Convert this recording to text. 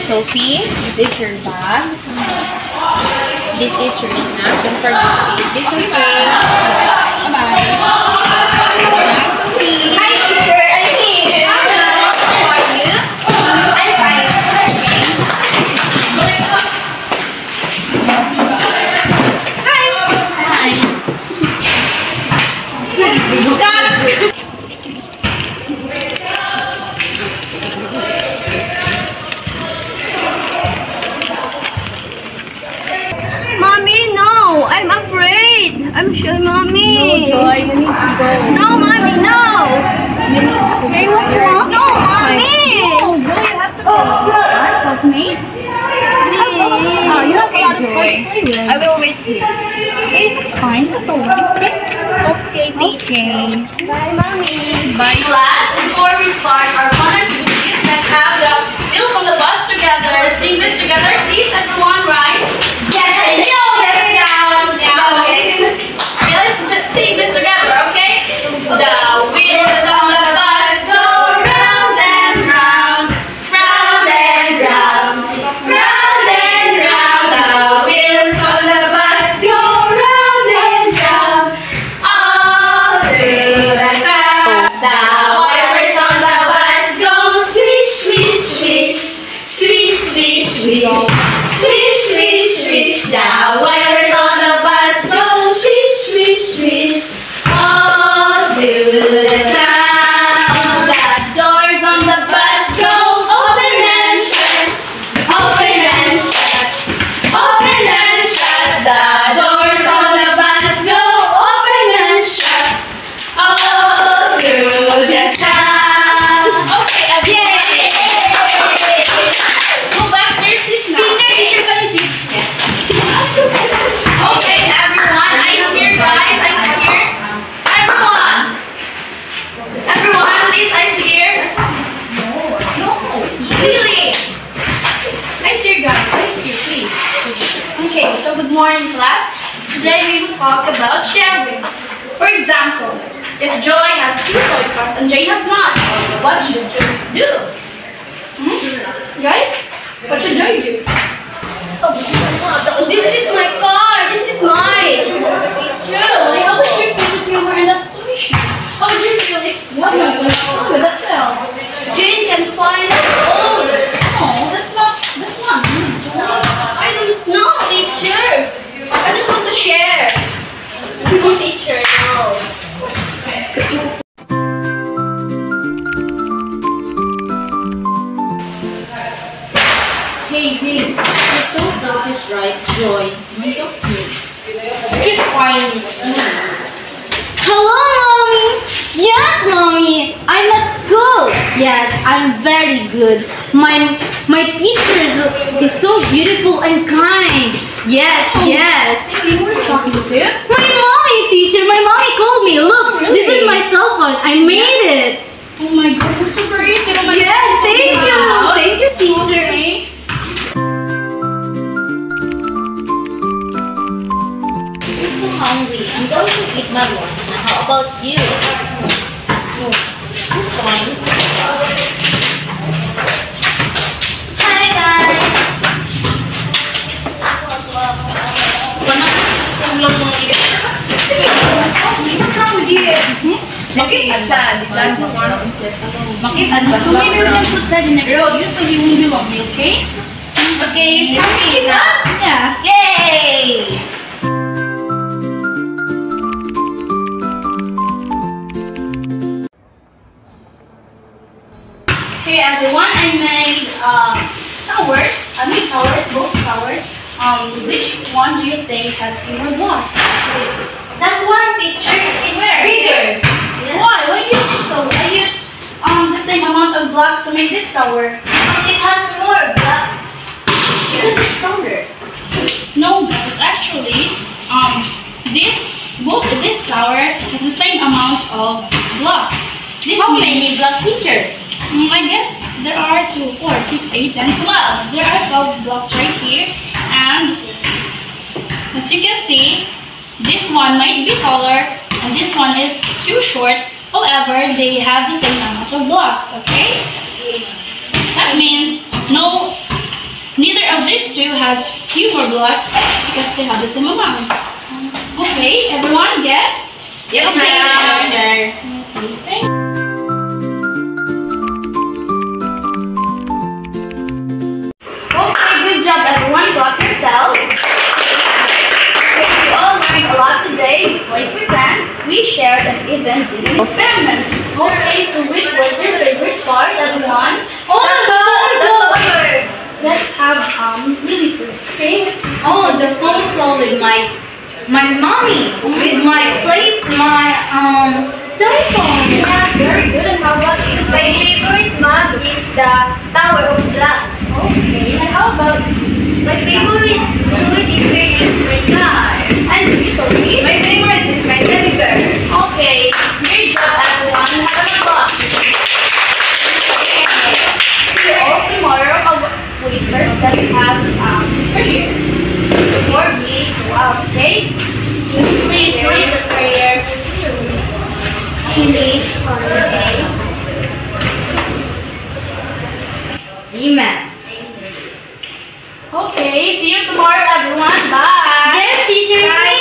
Sophie. This is your bag. This is your snack. Don't forget to eat this, okay? Bye. Bye. Bye, Sophie. Hi, teacher. I'm here. Hello. How are you? I'm fine. Mommy, no! I'm afraid! I'm sure, Mommy! No, Joy, you need to go. No, Mommy, no! Hey, what's wrong? No, Mommy! No, Joy, you have to go. What, classmates? Oh, you have a lot of toys to play with. I will wait here. Okay, that's fine. That's alright. Okay, Okay. Bye, Mommy. Bye. Class, before we start our fun activities, let's have the wheels on the bus together. Let's sing this together, please. Everyone, rise. Yes, I know that sounds now. Okay, let's sing this together. Okay. The wheels on the bus go round and round, round and round, round and round. The wheels on the bus go round and round all through the town. The wipers on the bus go swish, swish, swish, swish, swish, swish, swish, swish, swish. The wipers on the bus go swish, swish, swish all through the town. The doors on the bus go open and shut, open and shut, open and shut. The doors on the bus go open and shut all through the town. Okay, yay! Go back to your seats now. Teacher, can you sit? Yes. Okay, everyone, eyes here, guys, eyes here. Everyone, please, eyes here. No, really. Eyes here, guys, eyes here, please. Okay, so good morning, class. Today we will talk about sharing. For example, if Joy has 2 toy cars and Jane has none, what should Joy do? Guys, what should Joy do? This is my car! This is mine! Joy, how would you feel if you were in that situation? How would you feel if you had no toy with as well? Jane can find her own! No, that's not me, Joy. I don't know, teacher! I don't want to share! No, teacher, no! Hey, you're so selfish, right, Joy? Don't talk to me. Keep quiet, you soon. Hello, Mommy! Yes, Mommy! I'm at school! Yes, I'm very good. My teacher is so beautiful and kind. Yes, yes. Who are you talking to? My mommy, teacher! My mommy called me. Look, really? this is my cell phone. I made it. Oh my God, you're so creative. Oh my Yes, God. thank you. Wow. Thank you, teacher. Okay. I'm so hungry. I'm going to eat my lunch now. How about you? Oh, I'm fine. Hi, guys. What's wrong with you? Okay, sad. He doesn't want to sit alone. So maybe we can put Teddy next to you so he won't be lonely, okay? Okay, sorry na! Yeah. Yay! Okay, everyone, I made both towers. Which one do you think has fewer blocks? That one picture is bigger! Why? Why do you think so? I used the same amount of blocks to make this tower. Because it has more blocks. Because it's taller. No, guys, actually, this tower has the same amount of blocks. How many blocks, teacher? I guess there are 2, 4, 6, 8, 10, 12. There are 12 blocks right here, and as you can see, this one might be taller and this one is too short. However, they have the same amount of blocks, okay? That means no Neither of these two has few more blocks because they have the same amount. Okay, everyone get? Yep, Say it ma'am. Okay. Okay, good job everyone. Clap yourself. We all learned a lot today. Like pretend, we shared and even did an experiment. Okay, so which was your favorite part, everyone? Oh, let's have Lily first, okay? Oh, the phone call with my mommy, with my telephone. Yeah, very good. And how about you? My favorite mug is the Tower of Glass. Okay, and how about My favorite food is my car. and you, Sophie? My favorite is my teddy bear. Okay, great job everyone. Have a good See you all tomorrow. Oh, wait, first let's have prayer. Before we go out, okay? Please lead the prayer. Amen. Okay, see you tomorrow everyone. Bye. Yes, teacher. Bye.